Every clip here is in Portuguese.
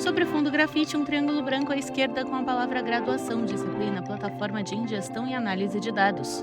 Sobre fundo grafite, um triângulo branco à esquerda com a palavra graduação, disciplina, plataforma de ingestão e análise de dados.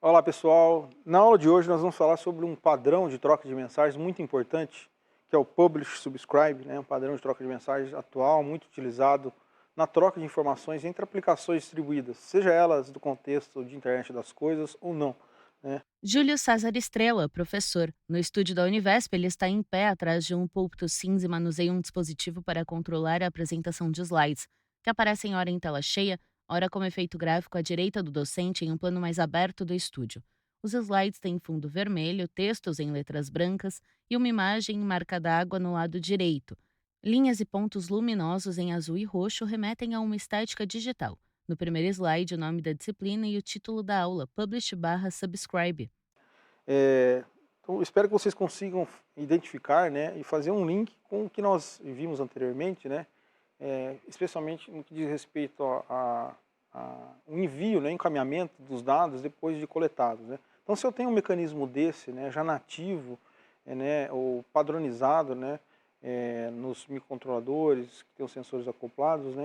Olá pessoal, na aula de hoje nós vamos falar sobre um padrão de troca de mensagens muito importante, que é o Publish Subscribe, um padrão de troca de mensagens atual, muito utilizado na troca de informações entre aplicações distribuídas, seja elas do contexto de internet das coisas ou não. né. Júlio César Estrela, professor. No estúdio da Univesp, ele está em pé atrás de um púlpito cinza e manuseia um dispositivo para controlar a apresentação de slides, que aparecem ora em tela cheia, ora como efeito gráfico à direita do docente em um plano mais aberto do estúdio. Os slides têm fundo vermelho, textos em letras brancas e uma imagem em marca d'água no lado direito. Linhas e pontos luminosos em azul e roxo remetem a uma estética digital. No primeiro slide, o nome da disciplina e o título da aula, Publish/Subscribe. Então, espero que vocês consigam identificar, e fazer um link com o que nós vimos anteriormente, especialmente no que diz respeito o envio, encaminhamento dos dados depois de coletados. Então, se eu tenho um mecanismo desse, já nativo, ou padronizado, nos microcontroladores, que tem os sensores acoplados,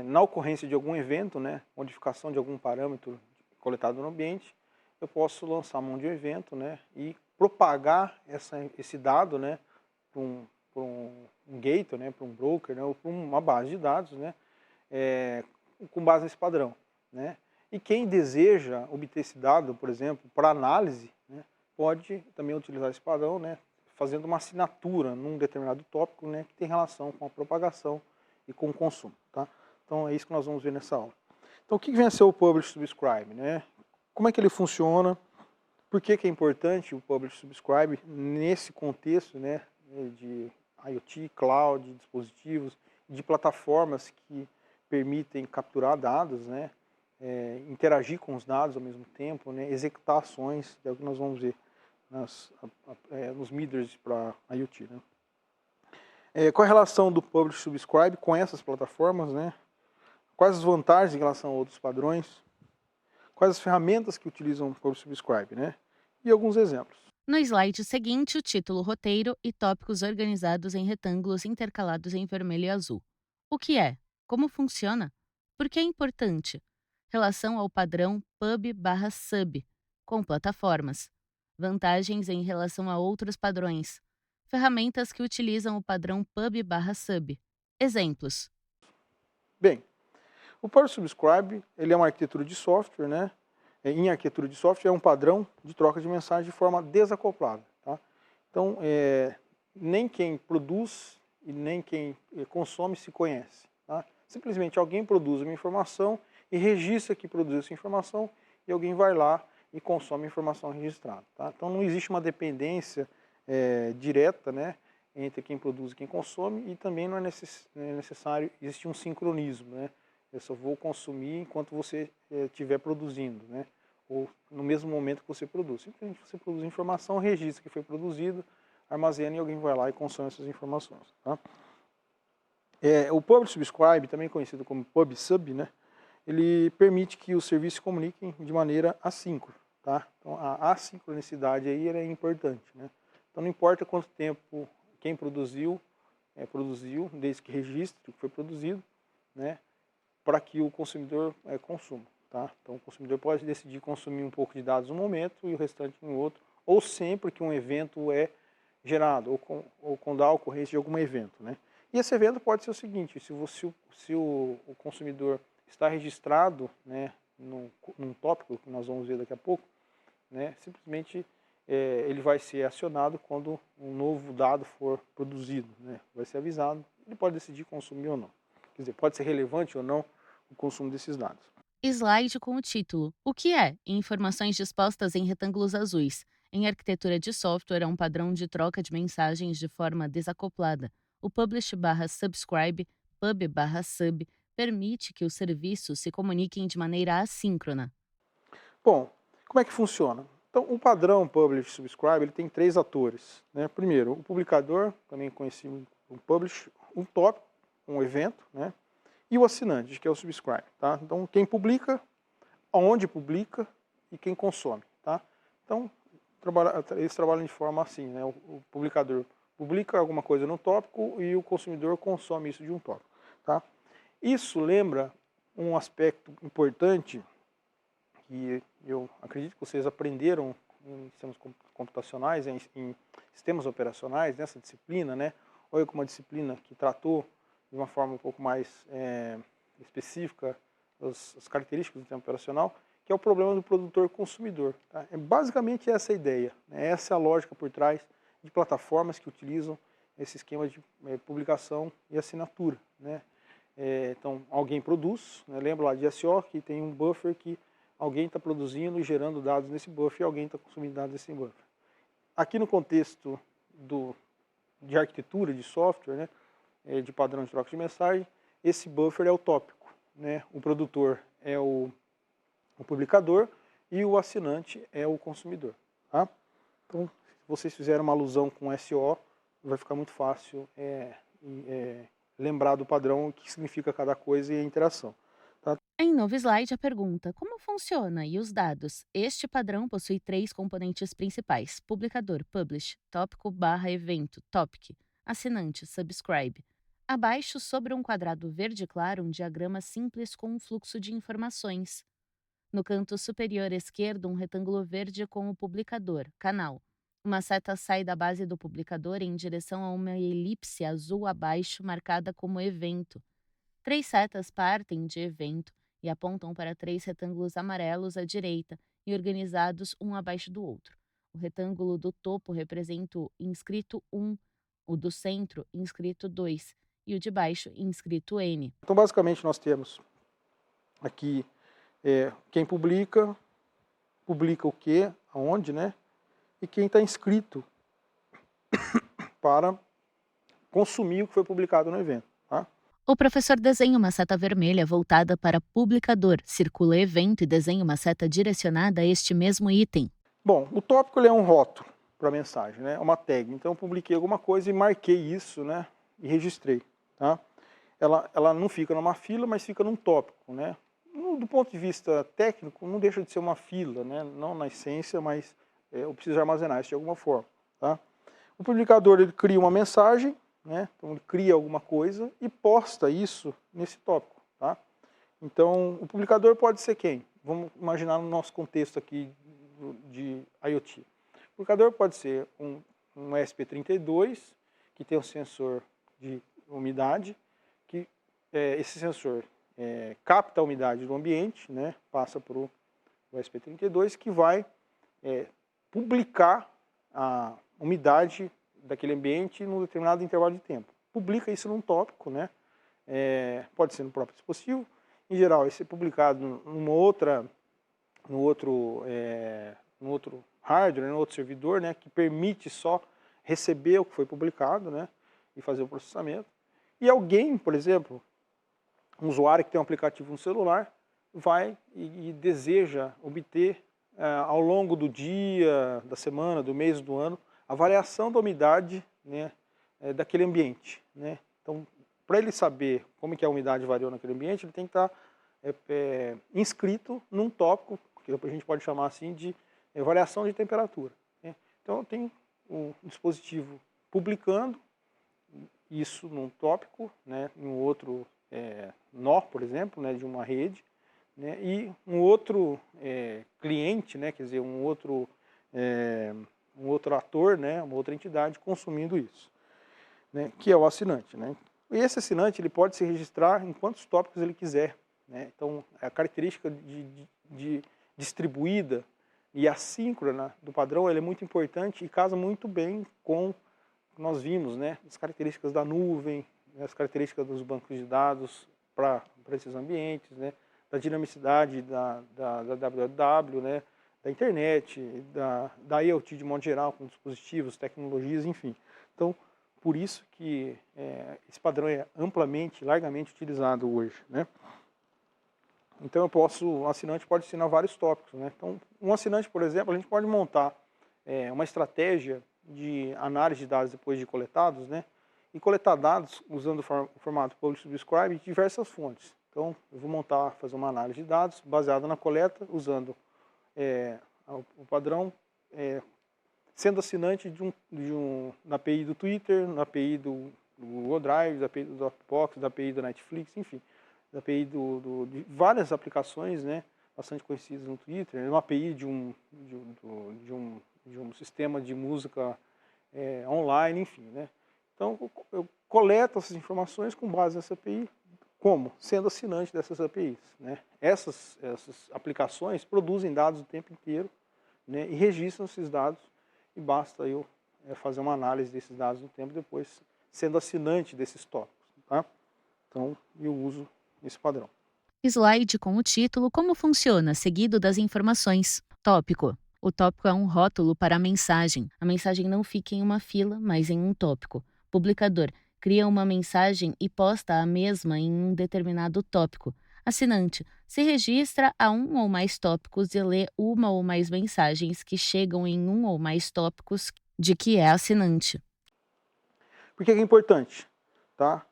na ocorrência de algum evento, modificação de algum parâmetro coletado no ambiente, eu posso lançar a mão de um evento, e propagar esse dado, para um gateway, para um broker, ou para uma base de dados, é, com base nesse padrão. E quem deseja obter esse dado, por exemplo, para análise, pode também utilizar esse padrão, fazendo uma assinatura num determinado tópico, que tem relação com a propagação e com o consumo. Tá? Então é isso que nós vamos ver nessa aula. Então o que vem a ser o Publish Subscribe? Como é que ele funciona? Por que é importante o Publish Subscribe nesse contexto de IoT, cloud, dispositivos, de plataformas que permitem capturar dados, interagir com os dados ao mesmo tempo, executar ações, que é o que nós vamos ver nos middles para IoT. Qual a relação do Publish Subscribe com essas plataformas? Quais as vantagens em relação a outros padrões? Quais as ferramentas que utilizam o Publish Subscribe? E alguns exemplos. No slide seguinte, o título roteiro e tópicos organizados em retângulos intercalados em vermelho e azul. O que é? Como funciona? Por que é importante? Relação ao padrão pub/sub, com plataformas. Vantagens em relação a outros padrões. Ferramentas que utilizam o padrão pub/sub. Exemplos. Bem, o Publish Subscribe ele é uma arquitetura de software, em arquitetura de software é um padrão de troca de mensagem de forma desacoplada. Tá? Então, nem quem produz e nem quem consome se conhece. Tá? Simplesmente alguém produz uma informação e registra que produziu essa informação e alguém vai lá e consome a informação registrada. Tá? Então não existe uma dependência direta entre quem produz e quem consome e também não é necessário existir um sincronismo. Eu só vou consumir enquanto você estiver produzindo, ou no mesmo momento que você produz. Simplesmente você produz informação, registra que foi produzido, armazena e alguém vai lá e consome essas informações. Tá? O Publish Subscribe, também conhecido como PubSub, ele permite que os serviços se comuniquem de maneira assíncrona. Tá? Então a assincronicidade aí é importante. Então não importa quanto tempo quem produziu, desde que registre o que foi produzido, para que o consumidor consuma. Tá? Então o consumidor pode decidir consumir um pouco de dados em um momento e o restante em outro, ou sempre que um evento é gerado, ou quando há ocorrência de algum evento. E esse evento pode ser o seguinte: se o consumidor está registrado num tópico que nós vamos ver daqui a pouco, simplesmente ele vai ser acionado quando um novo dado for produzido, vai ser avisado, ele pode decidir consumir ou não. Quer dizer, pode ser relevante ou não o consumo desses dados. Slide com o título O que é? E informações dispostas em retângulos azuis. Em arquitetura de software, é um padrão de troca de mensagens de forma desacoplada. O publish/subscribe, pub/sub, permite que os serviços se comuniquem de maneira assíncrona. Bom, como é que funciona? Então, o padrão Publish Subscribe ele tem três atores. Primeiro, o publicador, também conhecido como Publish, um tópico, um evento, e o assinante, que é o Subscribe. Tá? Então, quem publica, aonde publica e quem consome. Tá? Então, eles trabalham de forma assim. O publicador publica alguma coisa no tópico e o consumidor consome isso de um tópico. Tá? Isso lembra um aspecto importante que eu acredito que vocês aprenderam em sistemas computacionais, em sistemas operacionais, nessa disciplina, né? Ou como uma disciplina que tratou de uma forma um pouco mais específica as características do sistema operacional, que é o problema do produtor-consumidor. Tá? É basicamente essa a ideia, né? Essa é a lógica por trás de plataformas que utilizam esse esquema de publicação e assinatura, né? Então, alguém produz, né? Lembra lá de SEO, que tem um buffer que alguém está produzindo e gerando dados nesse buffer e alguém está consumindo dados nesse buffer. Aqui no contexto de arquitetura de software, né? De padrão de troca de mensagem, esse buffer é o tópico, né? O produtor é o publicador e o assinante é o consumidor. Tá? Então, se vocês fizerem uma alusão com SEO, vai ficar muito fácil lembrar do padrão, o que significa cada coisa e a interação. Tá? Em novo slide, a pergunta: como funciona e os dados? Este padrão possui três componentes principais: publicador, publish, tópico barra evento, topic, assinante, subscribe. Abaixo, sobre um quadrado verde claro, um diagrama simples com um fluxo de informações. No canto superior esquerdo, um retângulo verde com o publicador, canal. Uma seta sai da base do publicador em direção a uma elipse azul abaixo marcada como evento. Três setas partem de evento e apontam para três retângulos amarelos à direita e organizados um abaixo do outro. O retângulo do topo representa o inscrito 1, o do centro, inscrito 2, e o de baixo, inscrito N. Então, basicamente, nós temos aqui quem publica o quê, aonde, né? E quem está inscrito para consumir o que foi publicado no evento. Tá? O professor desenha uma seta vermelha voltada para publicador, circula evento e desenha uma seta direcionada a este mesmo item. Bom, o tópico ele é um rótulo para a mensagem, né? Uma tag. Então eu publiquei alguma coisa e marquei isso, né? E registrei. Tá? Ela não fica numa fila, mas fica num tópico, né? Do ponto de vista técnico, não deixa de ser uma fila, né? Não na essência, mas eu preciso armazenar isso de alguma forma. Tá? O publicador ele cria uma mensagem, né? Então ele cria alguma coisa e posta isso nesse tópico. Tá? Então o publicador pode ser quem? Vamos imaginar no nosso contexto aqui de IoT. O publicador pode ser um ESP32, que tem um sensor de umidade, que esse sensor capta a umidade do ambiente, né? Passa para o ESP32, que vai publicar a umidade daquele ambiente num determinado intervalo de tempo. Publica isso num tópico, né? Pode ser no próprio dispositivo. Em geral, isso é publicado no outro hardware, no outro servidor, né? Que permite só receber o que foi publicado, né? E fazer o processamento. E alguém, por exemplo, um usuário que tem um aplicativo no celular, vai e deseja obter ao longo do dia, da semana, do mês, do ano, a variação da umidade, né, daquele ambiente. Né? Então, para ele saber como que a umidade variou naquele ambiente, ele tem que estar inscrito num tópico, que a gente pode chamar assim de variação de temperatura. Né? Então, tem um dispositivo publicando isso num tópico, né, em um outro nó, por exemplo, né, de uma rede, né, e um outro cliente, né, quer dizer, um outro ator, né, uma outra entidade consumindo isso, né, que é o assinante. Né. E esse assinante ele pode se registrar em quantos tópicos ele quiser. Né. Então, a característica de distribuída e assíncrona do padrão ela é muito importante e casa muito bem com o que nós vimos, né, as características da nuvem, as características dos bancos de dados para esses ambientes, né, da dinamicidade da WWW, né, da internet, da IoT de modo geral, com dispositivos, tecnologias, enfim. Então, por isso que esse padrão é amplamente, largamente utilizado hoje. Né. Então, o assinante pode assinar vários tópicos. Né. Então, um assinante, por exemplo, a gente pode montar uma estratégia de análise de dados depois de coletados, né, e coletar dados usando o formato Publish Subscribe de diversas fontes. Então, eu vou fazer uma análise de dados baseada na coleta, usando o padrão sendo assinante na API do Twitter, na API do Google Drive, da API do Dropbox, da API do Netflix, enfim, da API de várias aplicações, né, bastante conhecidas no Twitter, uma API de um sistema de música online, enfim, né. Então, eu coleto essas informações com base nessa API, como? Sendo assinante dessas APIs, né. Essas aplicações produzem dados o tempo inteiro, né, e registram esses dados, e basta eu fazer uma análise desses dados no tempo depois, sendo assinante desses tópicos, tá? Então, eu uso esse padrão. Slide com o título Como funciona, seguido das informações. Tópico. O tópico é um rótulo para a mensagem. A mensagem não fica em uma fila, mas em um tópico. Publicador. Cria uma mensagem e posta a mesma em um determinado tópico. Assinante. Se registra a um ou mais tópicos e lê uma ou mais mensagens que chegam em um ou mais tópicos de que é assinante. Por que é importante? Tá?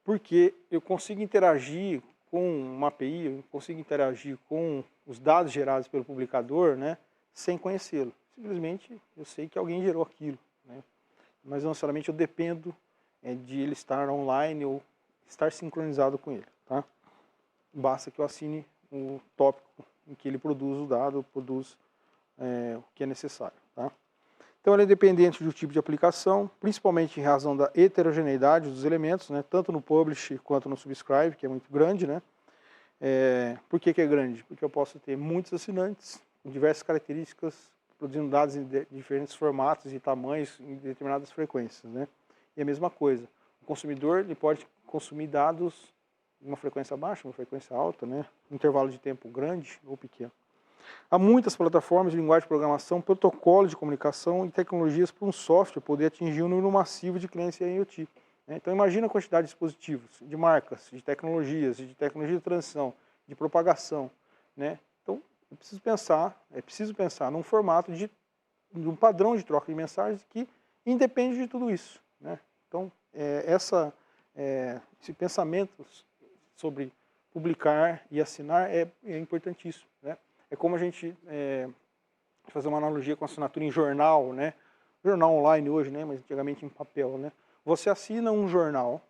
Porque eu consigo interagir com uma API, eu consigo interagir com os dados gerados pelo publicador, né, sem conhecê-lo. Simplesmente eu sei que alguém gerou aquilo, né, mas não necessariamente eu dependo de ele estar online ou estar sincronizado com ele. Tá? Basta que eu assine o tópico em que ele produz o dado, produz o que é necessário. Tá? Então, ele é dependente do tipo de aplicação, principalmente em razão da heterogeneidade dos elementos, né, tanto no publish quanto no subscribe, que é muito grande. Né. Por que é grande? Porque eu posso ter muitos assinantes, com diversas características, produzindo dados em diferentes formatos e tamanhos, em determinadas frequências. Né. E a mesma coisa, o consumidor ele pode consumir dados em uma frequência baixa, uma frequência alta, né, um intervalo de tempo grande ou pequeno. Há muitas plataformas de linguagem de programação, protocolos de comunicação e tecnologias para um software poder atingir um número massivo de clientes IoT. Né? Então imagina a quantidade de dispositivos, de marcas, de tecnologia de transição, de propagação. Né? Então é preciso pensar num formato de um padrão de troca de mensagens que independe de tudo isso. Né? Então esse pensamento sobre publicar e assinar é importantíssimo. Né? É como a gente fazer uma analogia com assinatura em jornal, né? Jornal online hoje, né? Mas antigamente em papel, né? Você assina um jornal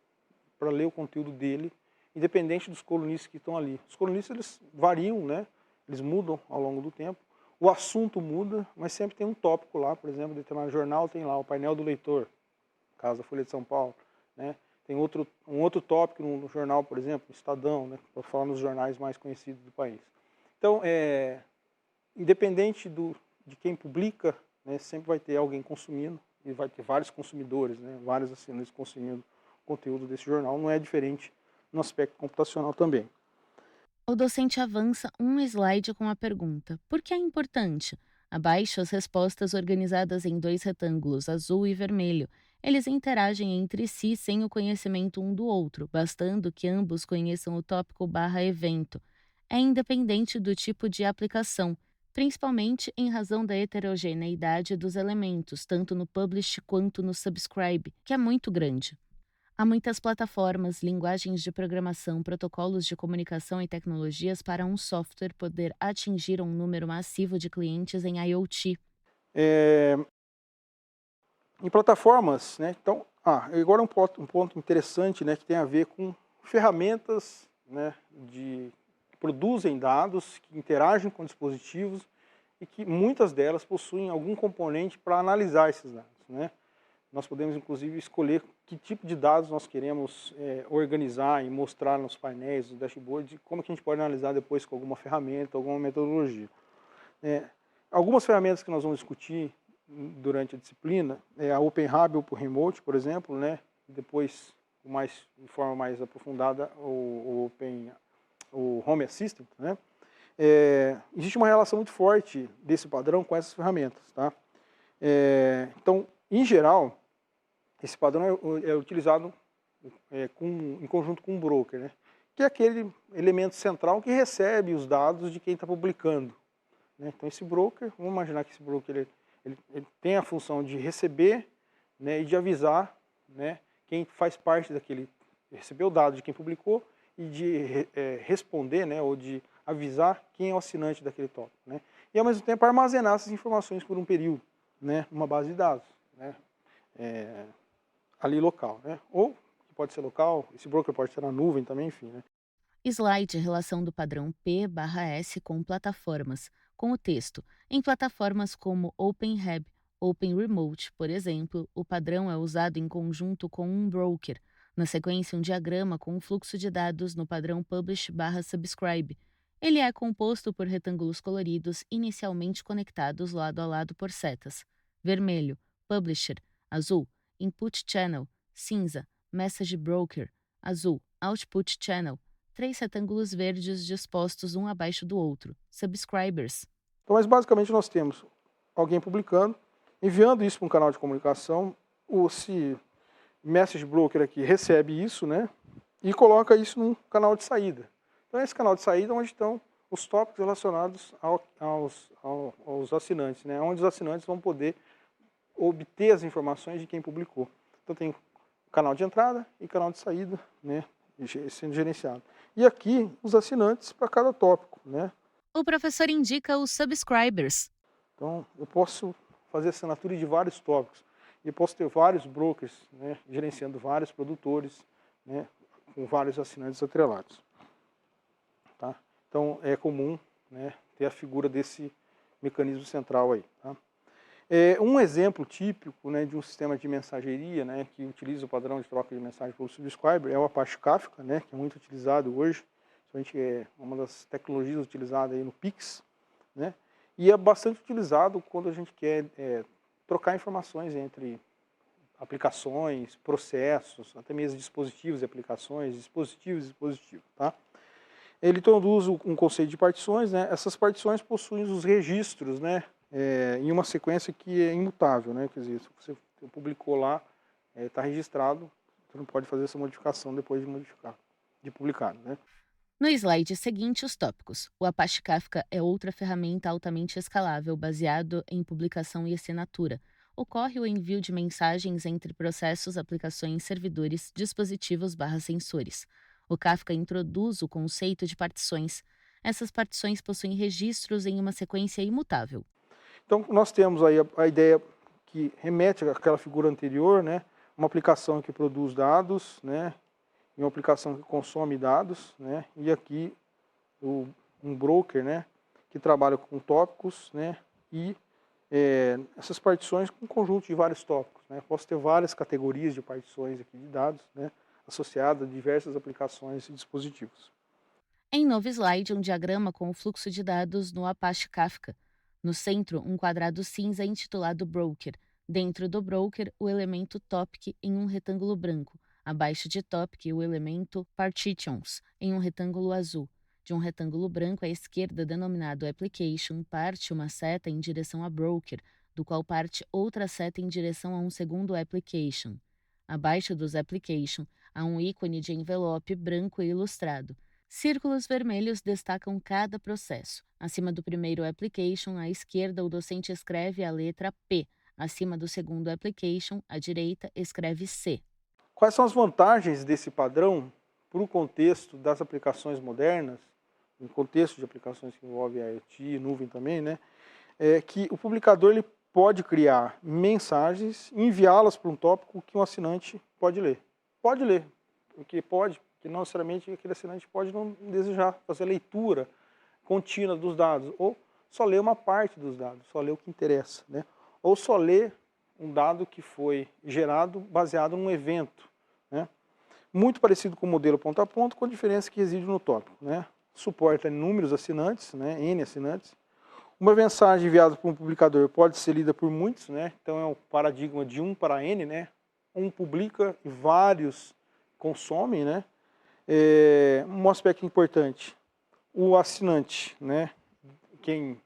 para ler o conteúdo dele, independente dos colunistas que estão ali. Os colunistas eles variam, né? Eles mudam ao longo do tempo. O assunto muda, mas sempre tem um tópico lá, por exemplo, determinado jornal tem lá o painel do leitor, caso da Folha de São Paulo, né? Tem um outro tópico no jornal, por exemplo, Estadão, né? Para falar nos jornais mais conhecidos do país. Então, independente de quem publica, né, sempre vai ter alguém consumindo e vai ter vários consumidores, né, vários assinantes consumindo conteúdo desse jornal. Não é diferente no aspecto computacional também. O docente avança um slide com a pergunta: por que é importante? Abaixo, as respostas organizadas em dois retângulos, azul e vermelho. Eles interagem entre si sem o conhecimento um do outro, bastando que ambos conheçam o tópico/evento. É independente do tipo de aplicação, principalmente em razão da heterogeneidade dos elementos, tanto no publish quanto no subscribe, que é muito grande. Há muitas plataformas, linguagens de programação, protocolos de comunicação e tecnologias para um software poder atingir um número massivo de clientes em IoT. Em plataformas, né, então, agora um ponto interessante, né, que tem a ver com ferramentas, né, que produzem dados, que interagem com dispositivos e que muitas delas possuem algum componente para analisar esses dados. Né. Nós podemos, inclusive, escolher que tipo de dados nós queremos organizar e mostrar nos painéis, nos dashboards, e como que a gente pode analisar depois com alguma ferramenta, alguma metodologia. Algumas ferramentas que nós vamos discutir durante a disciplina é a OpenHub Open Remote, por exemplo, né? Depois, de forma mais aprofundada, o Home Assistant. Né? Existe uma relação muito forte desse padrão com essas ferramentas. Tá? Então, em geral, esse padrão é utilizado em conjunto com um broker, né? Que é aquele elemento central que recebe os dados de quem está publicando. Né? Então, esse broker, vamos imaginar que esse broker ele tem a função de receber, né, e de avisar, né, quem faz parte daquele, receber o dado de quem publicou e de responder, né, ou de avisar quem é o assinante daquele tópico. Né? E, ao mesmo tempo, armazenar essas informações por um período. né, numa base de dados, né, é, ali local, né, ou pode ser local, esse broker pode ser na nuvem também, enfim, né. Slide relação do padrão P/S com plataformas, com o texto. Em plataformas como OpenHub, OpenRemote, por exemplo, o padrão é usado em conjunto com um broker. Na sequência, um diagrama com um fluxo de dados no padrão Publish/Subscribe. Ele é composto por retângulos coloridos inicialmente conectados lado a lado por setas. Vermelho, Publisher. Azul, Input Channel. Cinza, Message Broker. Azul, Output Channel. 3 retângulos verdes dispostos um abaixo do outro. Subscribers. Então, mas basicamente nós temos alguém publicando, enviando isso para um canal de comunicação, esse message broker aqui recebe isso, né, e coloca isso num canal de saída. Então, esse canal de saída é onde estão os tópicos relacionados aos assinantes, né, onde os assinantes vão poder obter as informações de quem publicou. Então, tem canal de entrada e canal de saída, né, sendo gerenciado. E aqui, os assinantes para cada tópico, né. O professor indica os subscribers. Então, eu posso fazer assinatura de vários tópicos e posso ter vários brokers, né, gerenciando vários produtores, né, com vários assinantes atrelados. Tá? Então, é comum, né, ter a figura desse mecanismo central aí. Tá? Um exemplo típico, né, de um sistema de mensageria, né, que utiliza o padrão de troca de mensagem por subscriber é o Apache Kafka, né, que é muito utilizado hoje. Principalmente é uma das tecnologias utilizadas aí no Pix, né? E é bastante utilizado quando a gente quer trocar informações entre aplicações, processos, até mesmo dispositivos e aplicações, dispositivos e dispositivos, tá? Ele introduz um conceito de partições, né? Essas partições possuem os registros, né, em uma sequência que é imutável, né? Quer dizer, se você publicou lá, está registrado, você não pode fazer essa modificação depois de publicado, né? No slide seguinte, os tópicos. O Apache Kafka é outra ferramenta altamente escalável baseado em publicação e assinatura. Ocorre o envio de mensagens entre processos, aplicações, servidores, dispositivos/sensores. O Kafka introduz o conceito de partições. Essas partições possuem registros em uma sequência imutável. Então, nós temos aí a ideia que remete àquela figura anterior, né? Uma aplicação que produz dados, né? E uma aplicação que consome dados, né? E aqui um broker, né? Que trabalha com tópicos, né? E essas partições com um conjunto de vários tópicos, né? Posso ter várias categorias de partições aqui de dados, né? Associadas a diversas aplicações e dispositivos. Em novo slide, um diagrama com o fluxo de dados no Apache Kafka. No centro, um quadrado cinza intitulado Broker. Dentro do broker, o elemento Topic em um retângulo branco. Abaixo de Topic, o elemento Partitions, em um retângulo azul. De um retângulo branco à esquerda, denominado Application, parte uma seta em direção a Broker, do qual parte outra seta em direção a um segundo Application. Abaixo dos Application, há um ícone de envelope branco e ilustrado. Círculos vermelhos destacam cada processo. Acima do primeiro application, à esquerda, o docente escreve a letra P. Acima do segundo application, à direita, escreve C. Quais são as vantagens desse padrão para o contexto das aplicações modernas, no contexto de aplicações que envolvem IoT, nuvem também, né? É que o publicador ele pode criar mensagens e enviá-las para um tópico que um assinante pode ler. Pode ler, porque não necessariamente aquele assinante pode não desejar fazer a leitura contínua dos dados, ou só ler uma parte dos dados, só ler o que interessa, né? Ou só ler um dado que foi gerado baseado num evento, né? Muito parecido com o modelo ponto a ponto, com a diferença que reside no tópico, né? Suporta inúmeros assinantes, né? N assinantes. Uma mensagem enviada por um publicador pode ser lida por muitos, né? Então é o paradigma de 1 para N, né? Um publica e vários consomem, né? Um aspecto importante, o assinante, né? Quem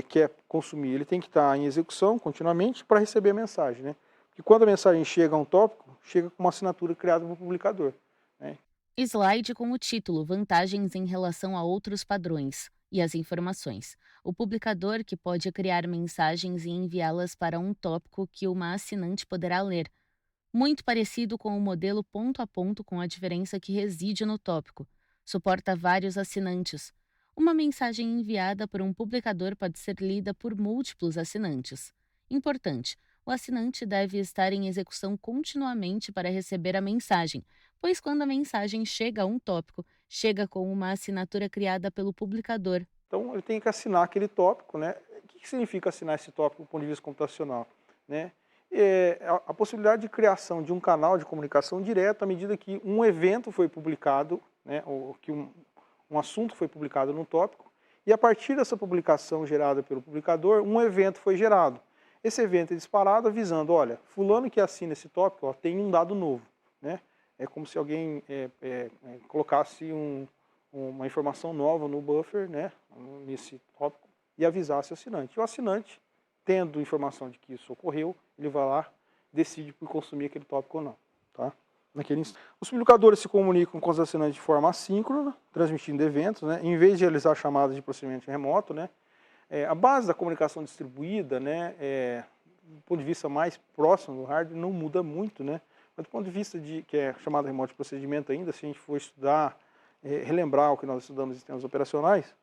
quer consumir, ele tem que estar em execução continuamente para receber a mensagem, né? Porque quando a mensagem chega a um tópico, chega com uma assinatura criada pelo publicador, né? Slide com o título Vantagens em relação a outros padrões e as informações. O publicador que pode criar mensagens e enviá-las para um tópico que uma assinante poderá ler. Muito parecido com o modelo ponto a ponto, com a diferença que reside no tópico. Suporta vários assinantes. Uma mensagem enviada por um publicador pode ser lida por múltiplos assinantes. Importante: o assinante deve estar em execução continuamente para receber a mensagem, pois quando a mensagem chega a um tópico, chega com uma assinatura criada pelo publicador. Então, ele tem que assinar aquele tópico, né? O que significa assinar esse tópico do ponto de vista computacional, né? A possibilidade de criação de um canal de comunicação direta à medida que um evento foi publicado, né? Ou que um assunto foi publicado no tópico, e a partir dessa publicação gerada pelo publicador, um evento foi gerado. Esse evento é disparado avisando, olha, fulano que assina esse tópico, ó, tem um dado novo, né? É como se alguém colocasse uma informação nova no buffer, né, nesse tópico, e avisasse o assinante. E o assinante, tendo informação de que isso ocorreu, ele vai lá, decide por consumir aquele tópico ou não. Tá? Os publicadores se comunicam com os assinantes de forma assíncrona, transmitindo eventos, né, em vez de realizar chamadas de processamento remoto. Né, a base da comunicação distribuída, né, do ponto de vista mais próximo do hardware, não muda muito, né, mas do ponto de vista que é chamada remoto de procedimento ainda, se a gente for estudar, relembrar o que nós estudamos em sistemas operacionais,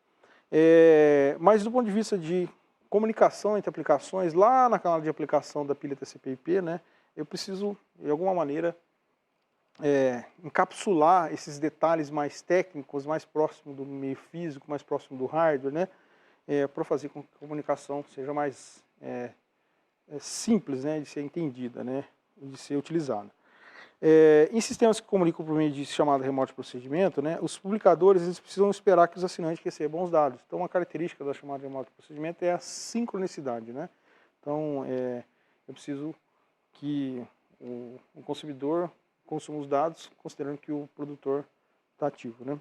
mas do ponto de vista de comunicação entre aplicações, lá na camada de aplicação da pilha TCP/IP, né, eu preciso, de alguma maneira, encapsular esses detalhes mais técnicos, mais próximo do meio físico, mais próximo do hardware, né, para fazer com que a comunicação seja mais simples, né, de ser entendida, né, de ser utilizada. Em sistemas que comunicam por meio de chamada remota de procedimento, né, os publicadores eles precisam esperar que os assinantes recebam os dados. Então, uma característica da chamada remota de procedimento é a sincronicidade. Né? Então, eu preciso que o consumidor consuma os dados, considerando que o produtor está ativo. Né?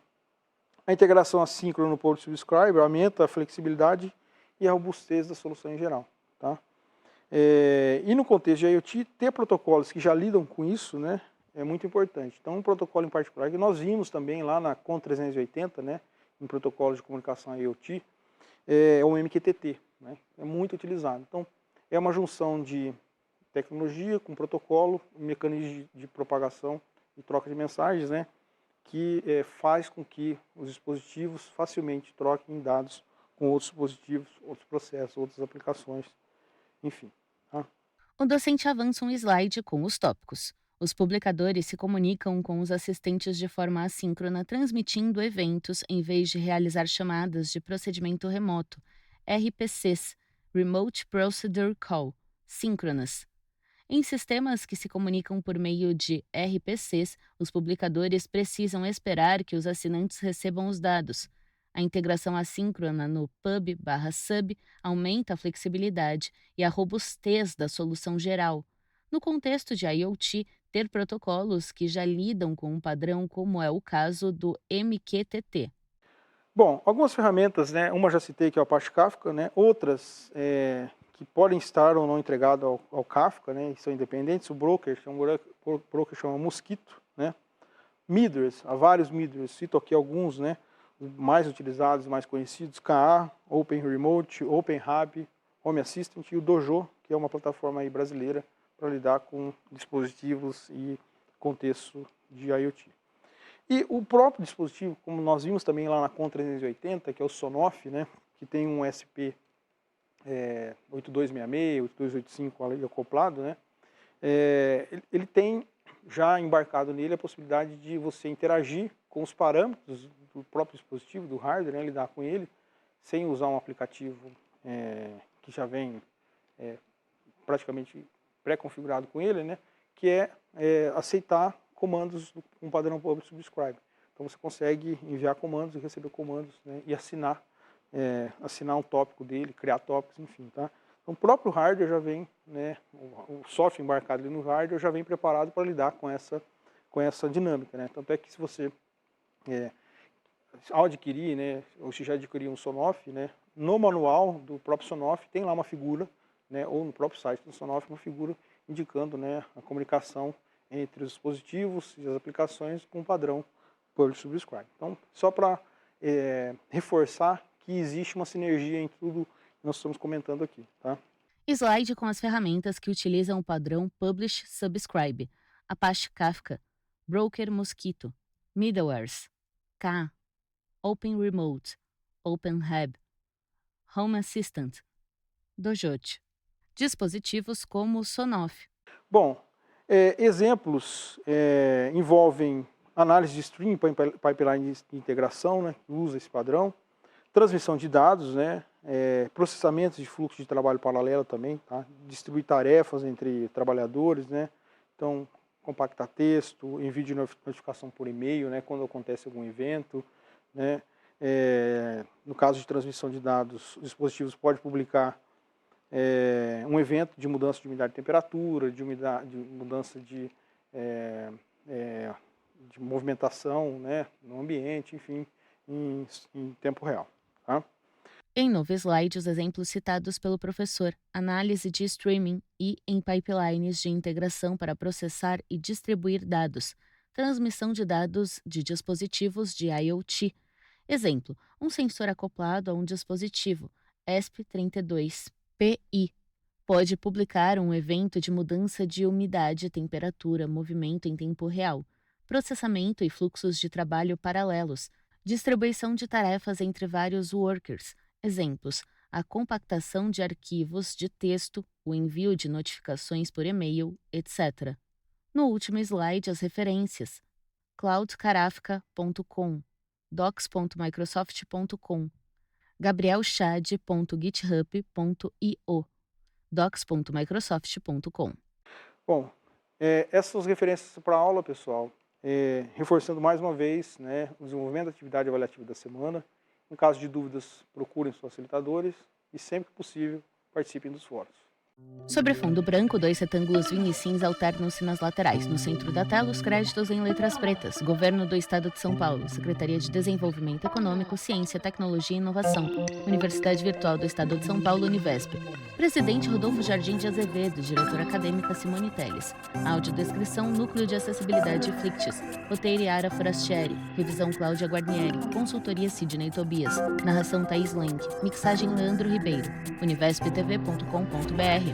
A integração assíncrona no Port Subscriber aumenta a flexibilidade e a robustez da solução em geral. Tá? E no contexto de IoT, ter protocolos que já lidam com isso, né, é muito importante. Então, um protocolo em particular que nós vimos também lá na CON 380, né, em protocolos de comunicação IoT, é o MQTT. Né, é muito utilizado. Então, é uma junção de tecnologia com protocolo, mecanismo de propagação e troca de mensagens, né, que faz com que os dispositivos facilmente troquem dados com outros dispositivos, outros processos, outras aplicações, enfim. Tá? O docente avança um slide com os tópicos. Os publicadores se comunicam com os assistentes de forma assíncrona, transmitindo eventos em vez de realizar chamadas de procedimento remoto, RPCs, Remote Procedure Call, síncronas. Em sistemas que se comunicam por meio de RPCs, os publicadores precisam esperar que os assinantes recebam os dados. A integração assíncrona no pub/sub aumenta a flexibilidade e a robustez da solução geral. No contexto de IoT, ter protocolos que já lidam com um padrão, como é o caso do MQTT. Bom, algumas ferramentas, né, uma já citei que é o Apache Kafka, né, outras que podem estar ou não entregadas ao Kafka, né, e são independentes, o broker chama Mosquito, né, middlewares, há vários middlewares, cito aqui alguns, né, os mais utilizados, mais conhecidos, KA, Open Remote, Open Hub, Home Assistant e o Dojo, que é uma plataforma aí brasileira para lidar com dispositivos e contexto de IoT. E o próprio dispositivo, como nós vimos também lá na CON 380, que é o Sonoff, né, que tem um SP 8266, 8285 ali acoplado, né, ele tem já embarcado nele a possibilidade de você interagir com os parâmetros do próprio dispositivo, do hardware, né, lidar com ele, sem usar um aplicativo que já vem praticamente pré-configurado com ele, né, que é aceitar comandos com padrão publish subscribe. Então você consegue enviar comandos e receber comandos, né, e assinar um tópico dele, criar tópicos, enfim. Tá? Então o próprio hardware já vem, né, o software embarcado ali no hardware já vem preparado para lidar com essa dinâmica. Né? Tanto é que se você, ao adquirir, né, ou se já adquirir um Sonoff, né, no manual do próprio Sonoff tem lá uma figura, né, ou no próprio site do Sonoff uma figura indicando, né, a comunicação entre os dispositivos e as aplicações com o padrão Publish Subscribe. Então, só para reforçar que existe uma sinergia em tudo que nós estamos comentando aqui. Tá? Slide com as ferramentas que utilizam o padrão Publish Subscribe, Apache Kafka, Broker Mosquito, Middlewares, K, Open Remote, Open Hub, Home Assistant, Dojo. dispositivos como o Sonoff. Bom, exemplos envolvem análise de stream, pipeline de integração, né, que usa esse padrão, transmissão de dados, né, processamento de fluxo de trabalho paralelo também, tá, distribuir tarefas entre trabalhadores, né, então compactar texto, envio de notificação por e-mail, né, quando acontece algum evento, né, no caso de transmissão de dados, os dispositivos podem publicar um evento de mudança de umidade de temperatura, de mudança de movimentação, né, no ambiente, enfim, em tempo real. Tá? Em novo slide, os exemplos citados pelo professor: análise de streaming e em pipelines de integração para processar e distribuir dados, transmissão de dados de dispositivos de IoT. Exemplo: um sensor acoplado a um dispositivo ESP32PI pode publicar um evento de mudança de umidade, temperatura, movimento em tempo real, processamento e fluxos de trabalho paralelos, distribuição de tarefas entre vários workers. Exemplos: a compactação de arquivos de texto, o envio de notificações por e-mail, etc. No último slide, as referências: cloudkarafka.com, docs.microsoft.com, gabrielchad.github.io, docs.microsoft.com. Bom, essas referências para a aula, pessoal, reforçando mais uma vez, né, o desenvolvimento da atividade avaliativa da semana. Em caso de dúvidas, procurem os facilitadores e, sempre que possível, participem dos fóruns. Sobre fundo branco, 2 retângulos vinho e cinza alternam-se nas laterais. No centro da tela, os créditos em letras pretas. Governo do Estado de São Paulo. Secretaria de Desenvolvimento Econômico, Ciência, Tecnologia e Inovação. Universidade Virtual do Estado de São Paulo, Univesp. Presidente Rodolfo Jardim de Azevedo. Diretora acadêmica Simone Telles. Audiodescrição Núcleo de Acessibilidade Flictis. Roteiro Yara Forastieri. Revisão Cláudia Guarnieri. Consultoria Sidney Tobias. Narração Thaís Lenk. Mixagem Leandro Ribeiro. univesptv.com.br.